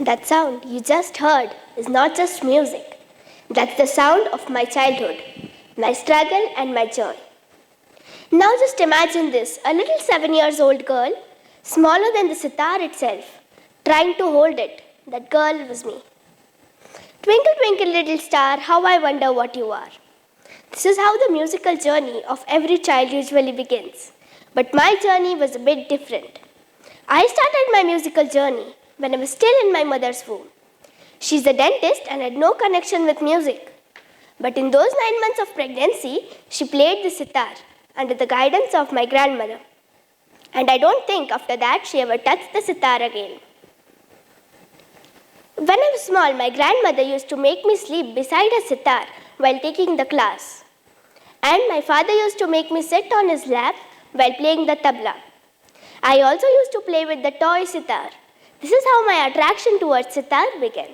That sound you just heard is not just music. That's the sound of my childhood, my struggle and my joy. Now just imagine this, a little 7 years old girl, smaller than the sitar itself, trying to hold it. That girl was me. Twinkle, twinkle, little star, how I wonder what you are. This is how the musical journey of every child usually begins. But my journey was a bit different. I started my musical journey when I was still in my mother's womb. She's a dentist and had no connection with music. But in those 9 months of pregnancy, she played the sitar under the guidance of my grandmother. And I don't think after that she ever touched the sitar again. When I was small, my grandmother used to make me sleep beside her sitar while taking the class. And my father used to make me sit on his lap while playing the tabla. I also used to play with the toy sitar. This is how my attraction towards sitar began.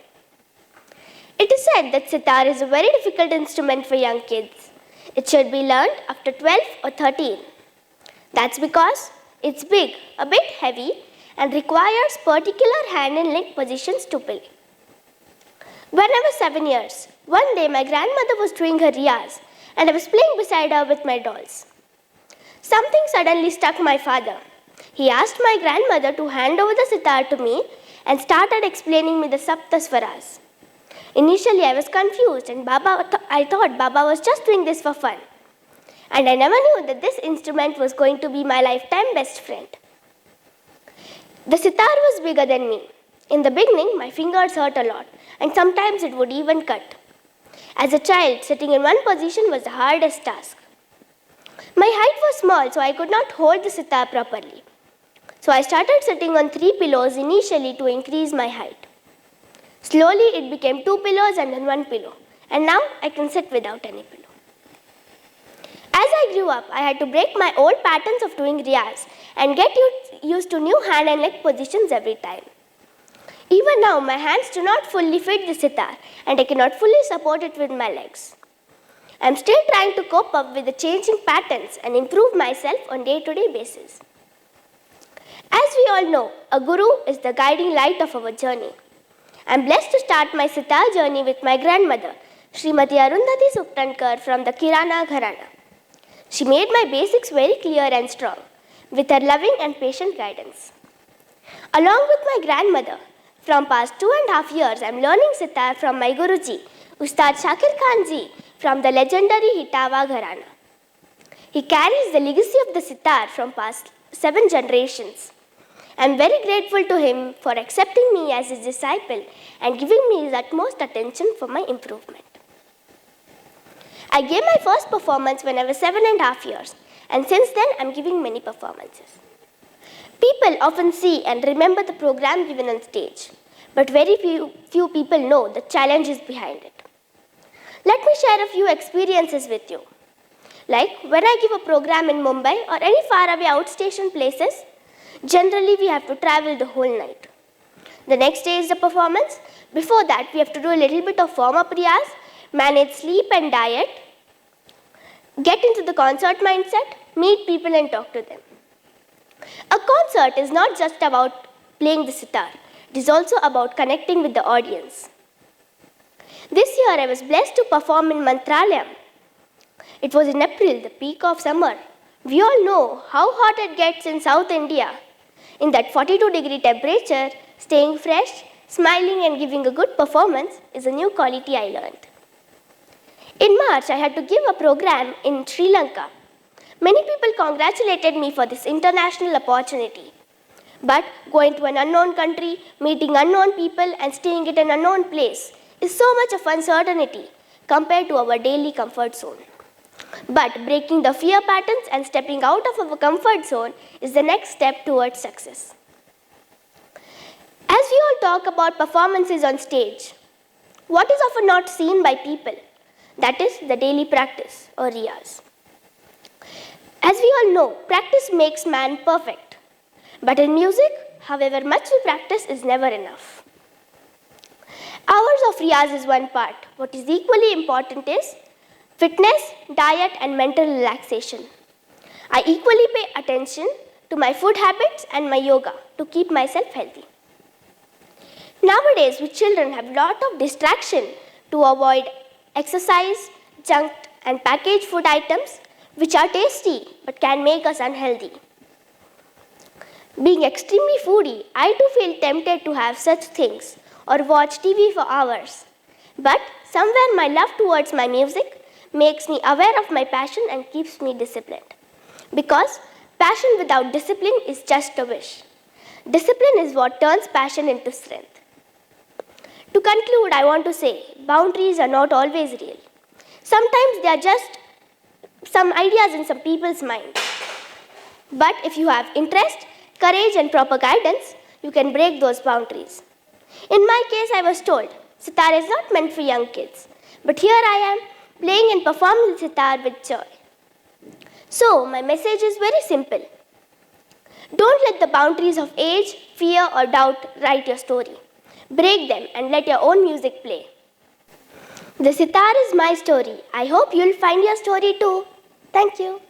It is said that sitar is a very difficult instrument for young kids. It should be learned after 12 or 13. That's because it's big, a bit heavy, and requires particular hand and leg positions to play. When I was 7 years, one day my grandmother was doing her riyaz and I was playing beside her with my dolls. Something suddenly struck my father. He asked my grandmother to hand over the sitar to me and started explaining me the Saptaswaras. Initially I was confused and I thought Baba was just doing this for fun. And I never knew that this instrument was going to be my lifetime best friend. The sitar was bigger than me. In the beginning, my fingers hurt a lot and sometimes it would even cut. As a child, sitting in one position was the hardest task. My height was small, so I could not hold the sitar properly. So I started sitting on 3 pillows initially to increase my height. Slowly it became 2 pillows and then 1 pillow. And now I can sit without any pillow. As I grew up, I had to break my old patterns of doing riyaz and get used to new hand and leg positions every time. Even now, my hands do not fully fit the sitar and I cannot fully support it with my legs. I am still trying to cope up with the changing patterns and improve myself on a day-to-day basis. As we all know, a guru is the guiding light of our journey. I am blessed to start my sitar journey with my grandmother, Srimati Arundhati Sukhatankar from the Kirana Gharana. She made my basics very clear and strong, with her loving and patient guidance. Along with my grandmother, from past 2.5 years, I am learning sitar from my Guruji, Ustad Shakir Khan ji, from the legendary Hitawa Gharana. He carries the legacy of the sitar from past 7 generations. I am very grateful to him for accepting me as his disciple and giving me his utmost attention for my improvement. I gave my first performance when I was 7.5 years, and since then I am giving many performances. People often see and remember the program given on stage, but very few people know the challenges behind it. Let me share a few experiences with you. Like when I give a program in Mumbai or any faraway outstation places, generally we have to travel the whole night. The next day is the performance. Before that, we have to do a little bit of warm-up riyaz, manage sleep and diet, get into the concert mindset, meet people and talk to them. A concert is not just about playing the sitar. It is also about connecting with the audience. This year I was blessed to perform in Mantralayam. It was in April, the peak of summer. We all know how hot it gets in South India. In that 42-degree temperature, staying fresh, smiling and giving a good performance is a new quality I learned. In March, I had to give a program in Sri Lanka. Many people congratulated me for this international opportunity. But going to an unknown country, meeting unknown people and staying at an unknown place is so much of uncertainty compared to our daily comfort zone. But breaking the fear patterns and stepping out of our comfort zone is the next step towards success. As we all talk about performances on stage, what is often not seen by people? That is the daily practice or riyaz. As we all know, practice makes man perfect. But in music, however much we practice is never enough. Hours of riyaz is one part. What is equally important is fitness, diet and mental relaxation. I equally pay attention to my food habits and my yoga to keep myself healthy. Nowadays, we children have lot of distraction to avoid exercise, junk and packaged food items which are tasty but can make us unhealthy. Being extremely foodie, I too feel tempted to have such things or watch TV for hours. But somewhere my love towards my music makes me aware of my passion and keeps me disciplined. Because passion without discipline is just a wish. Discipline is what turns passion into strength. To conclude, I want to say, boundaries are not always real. Sometimes they are just some ideas in some people's minds. But if you have interest, courage and proper guidance, you can break those boundaries. In my case, I was told, sitar is not meant for young kids. But here I am, playing and performing the sitar with joy. So, my message is very simple. Don't let the boundaries of age, fear or doubt write your story. Break them and let your own music play. The sitar is my story. I hope you'll find your story too. Thank you.